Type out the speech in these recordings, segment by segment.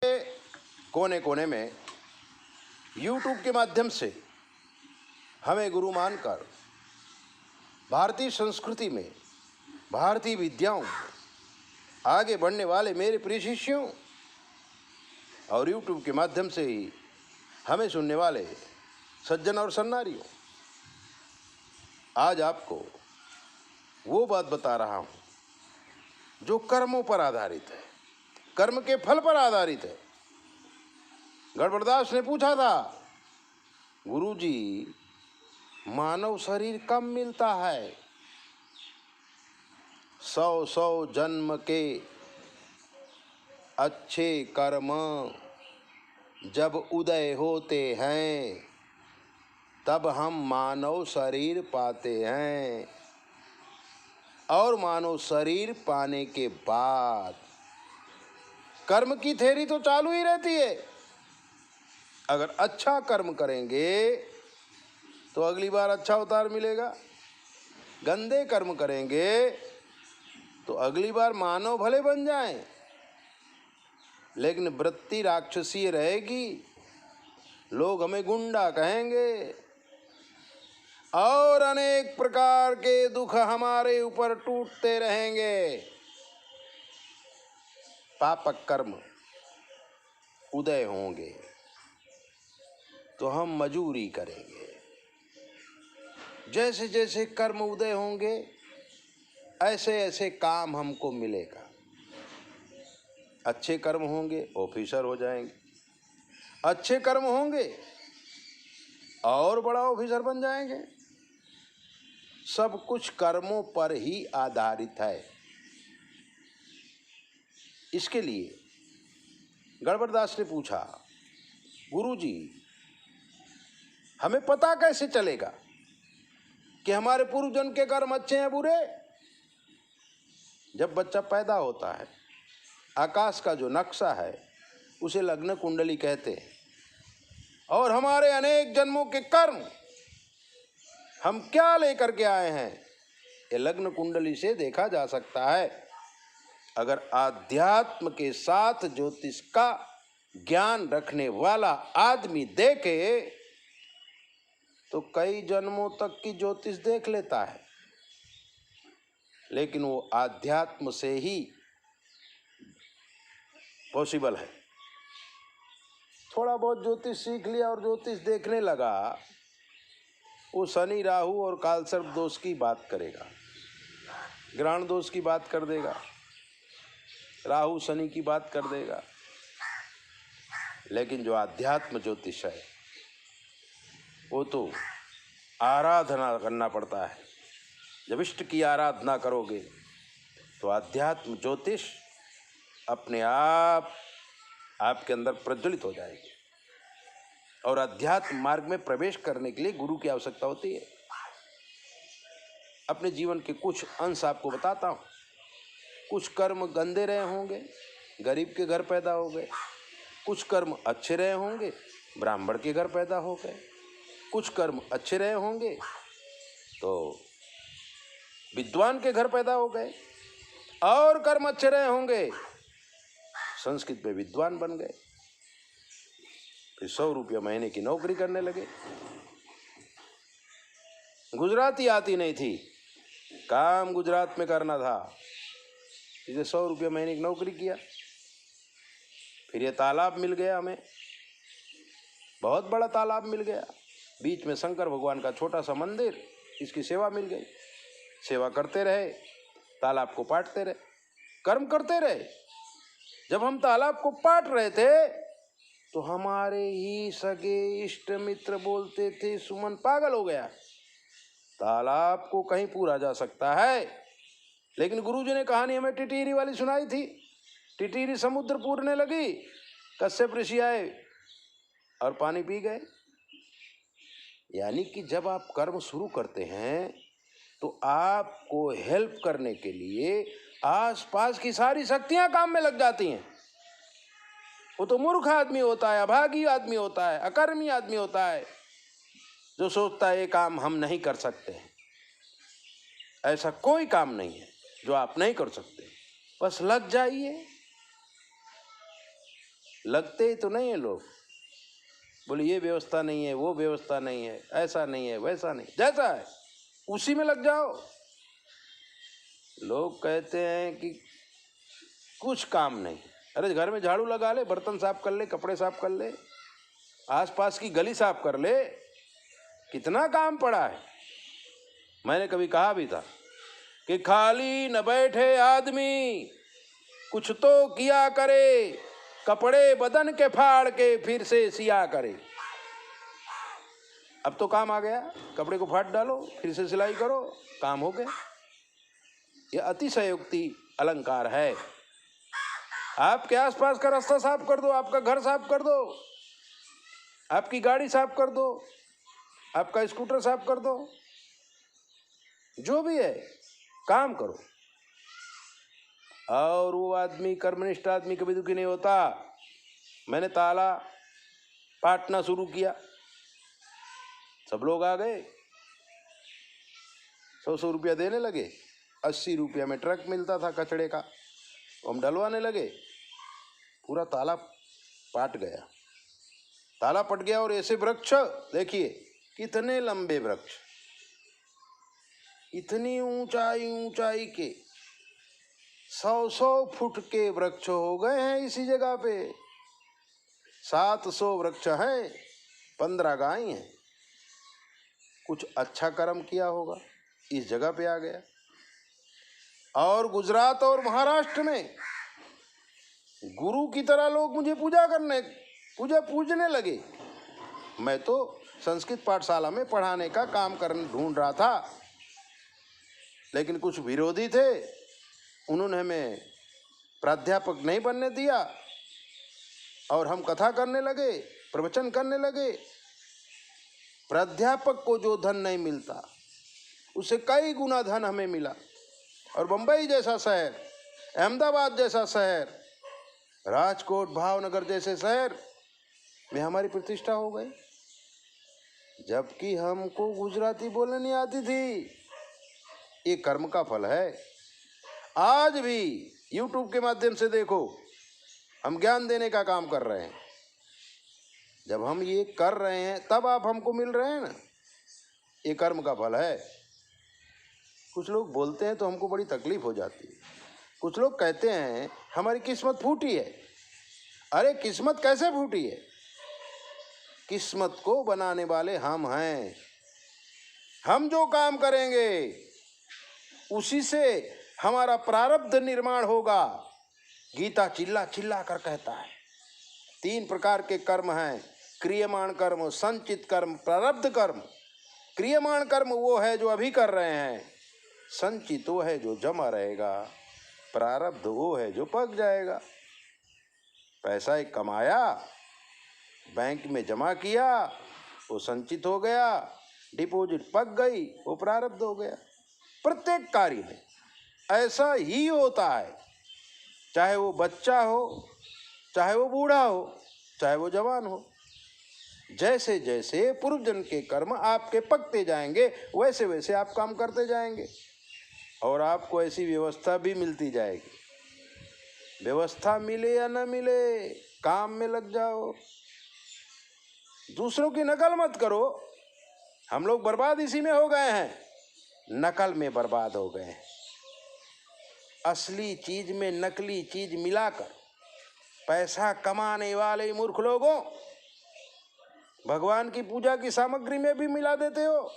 कोने कोने में YouTube के माध्यम से हमें गुरु मानकर भारतीय संस्कृति में, भारतीय विद्याओं में आगे बढ़ने वाले मेरे प्रिय शिष्यों और YouTube के माध्यम से ही हमें सुनने वाले सज्जन और सन्नारियों, आज आपको वो बात बता रहा हूँ जो कर्मों पर आधारित है, कर्म के फल पर आधारित है। गड़बड़दास ने पूछा था, गुरुजी मानव शरीर कब मिलता है? 100 जन्म के अच्छे कर्म जब उदय होते हैं तब हम मानव शरीर पाते हैं, और मानव शरीर पाने के बाद कर्म की थेरी तो चालू ही रहती है। अगर अच्छा कर्म करेंगे तो अगली बार अच्छा अवतार मिलेगा, गंदे कर्म करेंगे तो अगली बार मानव भले बन जाएं, लेकिन वृत्ति राक्षसीय रहेगी, लोग हमें गुंडा कहेंगे और अनेक प्रकार के दुख हमारे ऊपर टूटते रहेंगे। पापक कर्म उदय होंगे तो हम मजूरी करेंगे। जैसे जैसे कर्म उदय होंगे ऐसे ऐसे काम हमको मिलेगा। अच्छे कर्म होंगे ऑफिसर हो जाएंगे, अच्छे कर्म होंगे और बड़ा ऑफिसर बन जाएंगे। सब कुछ कर्मों पर ही आधारित है। इसके लिए गड़बड़दास ने पूछा, गुरुजी हमें पता कैसे चलेगा कि हमारे पूर्व जन्म के कर्म अच्छे हैं बुरे? जब बच्चा पैदा होता है, आकाश का जो नक्शा है उसे लग्न कुंडली कहते हैं, और हमारे अनेक जन्मों के कर्म हम क्या लेकर के आए हैं ये लग्न कुंडली से देखा जा सकता है। अगर आध्यात्म के साथ ज्योतिष का ज्ञान रखने वाला आदमी देखे तो कई जन्मों तक की ज्योतिष देख लेता है, लेकिन वो आध्यात्म से ही पॉसिबल है। थोड़ा बहुत ज्योतिष सीख लिया और ज्योतिष देखने लगा, वो शनि राहु और कालसर्प दोष की बात करेगा, ग्रहण दोष की बात कर देगा, राहु शनि की बात कर देगा। लेकिन जो आध्यात्म ज्योतिष है वो तो आराधना करना पड़ता है। जब इष्ट की आराधना करोगे तो आध्यात्म ज्योतिष अपने आप आपके अंदर प्रज्वलित हो जाएगी, और अध्यात्म मार्ग में प्रवेश करने के लिए गुरु की आवश्यकता होती है। अपने जीवन के कुछ अंश आपको बताता हूँ। कुछ कर्म गंदे रहे होंगे, गरीब के घर पैदा हो गए। कुछ कर्म अच्छे रहे होंगे, ब्राह्मण के घर पैदा हो गए। कुछ कर्म अच्छे रहे होंगे तो विद्वान के घर पैदा हो गए, और कर्म अच्छे रहे होंगे संस्कृत में विद्वान बन गए, फिर 100 रुपया महीने की नौकरी करने लगे। गुजराती आती नहीं थी, काम गुजरात में करना था, इसे 100 रुपया महीने की नौकरी किया। फिर ये तालाब मिल गया हमें, बहुत बड़ा तालाब मिल गया, बीच में शंकर भगवान का छोटा सा मंदिर, इसकी सेवा मिल गई। सेवा करते रहे, तालाब को पाटते रहे, कर्म करते रहे। जब हम तालाब को पाट रहे थे तो हमारे ही सगे इष्ट मित्र बोलते थे, सुमन पागल हो गया, तालाब को कहीं पूरा जा सकता है। लेकिन गुरुजी ने कहानी हमें टिटीरी वाली सुनाई थी। टिटीरी समुद्र पूरने लगी, कश्यप ऋषि आए और पानी पी गए। यानी कि जब आप कर्म शुरू करते हैं तो आपको हेल्प करने के लिए आसपास की सारी शक्तियां काम में लग जाती हैं। वो तो मूर्ख आदमी होता है, अभागी आदमी होता है, अकर्मी आदमी होता है जो सोचता है ये काम हम नहीं कर सकते हैं। ऐसा कोई काम नहीं है जो आप नहीं कर सकते, बस लग जाइए। लगते ही तो नहीं है लोग। बोले ये व्यवस्था नहीं है, वो व्यवस्था नहीं है, ऐसा नहीं है, वैसा नहीं, जैसा है उसी में लग जाओ। लोग कहते हैं कि कुछ काम नहीं। अरे घर में झाड़ू लगा ले, बर्तन साफ कर ले, कपड़े साफ कर ले, आसपास की गली साफ कर ले, कितना काम पड़ा है। मैंने कभी कहा भी था कि खाली न बैठे आदमी, कुछ तो किया करे, कपड़े बदन के फाड़ के फिर से सिया करे। अब तो काम आ गया, कपड़े को फाड़ डालो, फिर से सिलाई करो, काम हो गया। यह अतिशयोक्ति अलंकार है। आपके आसपास का रास्ता साफ कर दो, आपका घर साफ कर दो, आपकी गाड़ी साफ कर दो, आपका स्कूटर साफ कर दो, जो भी है काम करो। और वो आदमी, कर्मनिष्ठ आदमी कभी दुखी नहीं होता। मैंने ताला पाटना शुरू किया, सब लोग आ गए, 100 रुपया देने लगे। 80 रुपया में ट्रक मिलता था कचड़े का, हम डलवाने लगे। पूरा ताला पाट गया, ताला पट गया। और ऐसे वृक्ष देखिए, कितने लंबे वृक्ष, इतनी ऊंचाई ऊंचाई के 100 फुट के वृक्ष हो गए हैं इसी जगह पे। 700 वृक्ष हैं, 15 गाय हैं। कुछ अच्छा कर्म किया होगा, इस जगह पे आ गया। और गुजरात और महाराष्ट्र में गुरु की तरह लोग मुझे पूजने लगे। मैं तो संस्कृत पाठशाला में पढ़ाने का काम ढूंढ रहा था, लेकिन कुछ विरोधी थे, उन्होंने हमें प्राध्यापक नहीं बनने दिया और हम कथा करने लगे, प्रवचन करने लगे। प्राध्यापक को जो धन नहीं मिलता, उससे कई गुना धन हमें मिला। और बम्बई जैसा शहर, अहमदाबाद जैसा शहर, राजकोट, भावनगर जैसे शहर में हमारी प्रतिष्ठा हो गई, जबकि हमको गुजराती बोलने नहीं आती थी। ये कर्म का फल है। आज भी YouTube के माध्यम से देखो, हम ज्ञान देने का काम कर रहे हैं। जब हम ये कर रहे हैं तब आप हमको मिल रहे हैं ना, ये कर्म का फल है। कुछ लोग बोलते हैं तो हमको बड़ी तकलीफ हो जाती है। कुछ लोग कहते हैं हमारी किस्मत फूटी है। अरे किस्मत कैसे फूटी है? किस्मत को बनाने वाले हम हैं। हम जो काम करेंगे उसी से हमारा प्रारब्ध निर्माण होगा। गीता चिल्ला चिल्ला कर कहता है 3 प्रकार के कर्म हैं, क्रियमाण कर्म, संचित कर्म, प्रारब्ध कर्म। क्रियमाण कर्म वो है जो अभी कर रहे हैं, संचित वो है जो जमा रहेगा, प्रारब्ध वो है जो पक जाएगा। पैसा एक कमाया, बैंक में जमा किया, वो संचित हो गया, डिपॉजिट पक गई, वो प्रारब्ध हो गया। प्रत्येक कार्य में ऐसा ही होता है, चाहे वो बच्चा हो, चाहे वो बूढ़ा हो, चाहे वो जवान हो। जैसे जैसे पूर्व जन्म के कर्म आपके पकते जाएंगे, वैसे वैसे आप काम करते जाएंगे और आपको ऐसी व्यवस्था भी मिलती जाएगी। व्यवस्था मिले या न मिले, काम में लग जाओ। दूसरों की नकल मत करो। हम लोग बर्बाद इसी में हो गए हैं, नकल में बर्बाद हो गए हैं। असली चीज में नकली चीज मिलाकर पैसा कमाने वाले मूर्ख लोगों, भगवान की पूजा की सामग्री में भी मिला देते हो।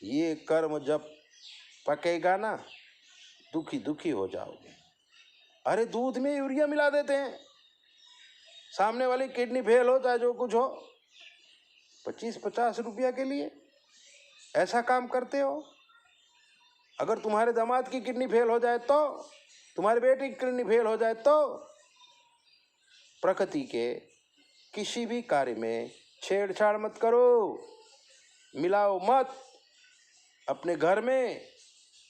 ये कर्म जब पकेगा ना, दुखी दुखी हो जाओगे। अरे दूध में यूरिया मिला देते हैं, सामने वाली किडनी फेल हो चाहे जो कुछ हो, 25-50 रुपया के लिए ऐसा काम करते हो। अगर तुम्हारे दामाद की किडनी फेल हो जाए तो, तुम्हारे बेटे की किडनी फेल हो जाए तो, प्रकृति के किसी भी कार्य में छेड़छाड़ मत करो, मिलाओ मत। अपने घर में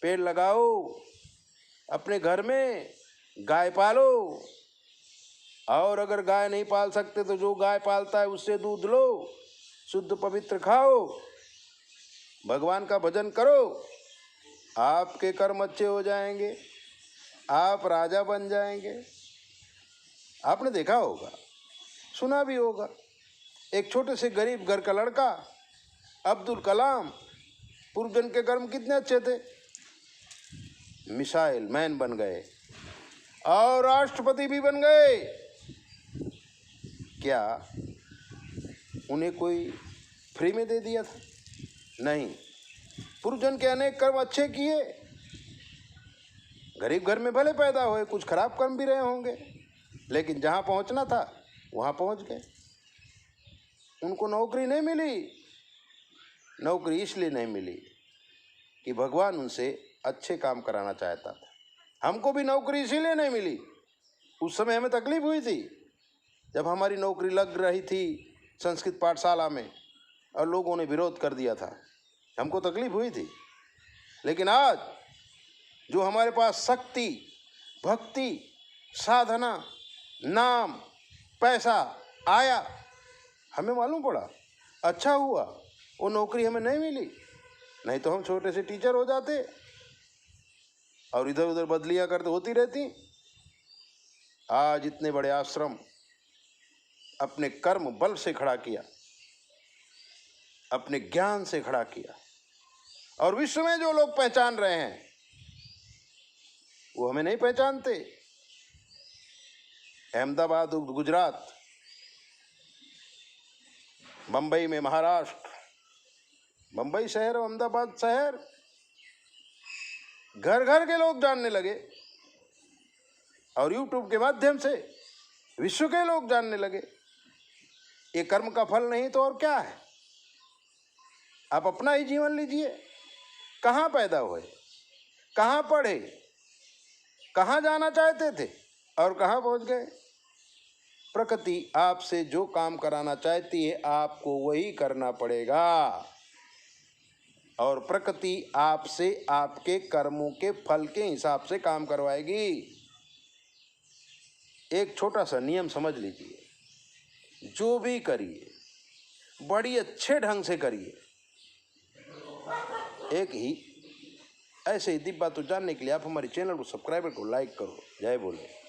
पेड़ लगाओ, अपने घर में गाय पालो, और अगर गाय नहीं पाल सकते तो जो गाय पालता है उससे दूध लो, शुद्ध पवित्र खाओ, भगवान का भजन करो। आपके कर्म अच्छे हो जाएंगे, आप राजा बन जाएंगे। आपने देखा होगा, सुना भी होगा, एक छोटे से गरीब घर का लड़का अब्दुल कलाम, पूर्व जन के कर्म कितने अच्छे थे, मिसाइल मैन बन गए और राष्ट्रपति भी बन गए। क्या उन्हें कोई फ्री में दे दिया था? नहीं, पूर्व जन के अनेक कर्म अच्छे किए। गरीब घर में भले पैदा हुए, कुछ खराब कर्म भी रहे होंगे, लेकिन जहाँ पहुँचना था वहाँ पहुँच गए। उनको नौकरी नहीं मिली, नौकरी इसलिए नहीं मिली कि भगवान उनसे अच्छे काम कराना चाहता था। हमको भी नौकरी इसीलिए नहीं मिली, उस समय हमें तकलीफ हुई थी जब हमारी नौकरी लग रही थी संस्कृत पाठशाला में और लोगों ने विरोध कर दिया था, हमको तकलीफ हुई थी। लेकिन आज जो हमारे पास शक्ति, भक्ति, साधना, नाम, पैसा आया, हमें मालूम पड़ा अच्छा हुआ वो नौकरी हमें नहीं मिली, नहीं तो हम छोटे से टीचर हो जाते और इधर उधर बदलियां करते होती रहती। आज इतने बड़े आश्रम अपने कर्म बल से खड़ा किया, अपने ज्ञान से खड़ा किया, और विश्व में जो लोग पहचान रहे हैं वो हमें नहीं पहचानते। अहमदाबाद गुजरात, बंबई में महाराष्ट्र, बंबई शहर और अहमदाबाद शहर, घर घर के लोग जानने लगे और यूट्यूब के माध्यम से विश्व के लोग जानने लगे। ये कर्म का फल नहीं तो और क्या है? आप अपना ही जीवन लीजिए। कहाँ पैदा हुए, कहाँ पढ़े, कहाँ जाना चाहते थे और कहाँ पहुँच गए? प्रकृति आपसे जो काम कराना चाहती है आपको वही करना पड़ेगा, और प्रकृति आपसे आपके कर्मों के फल के हिसाब से काम करवाएगी। एक छोटा सा नियम समझ लीजिए, जो भी करिए बड़ी अच्छे ढंग से करिए। एक ही ऐसे ही दिव्य बातों जानने के लिए आप हमारे चैनल को सब्सक्राइब करो, लाइक करो। जय बोले।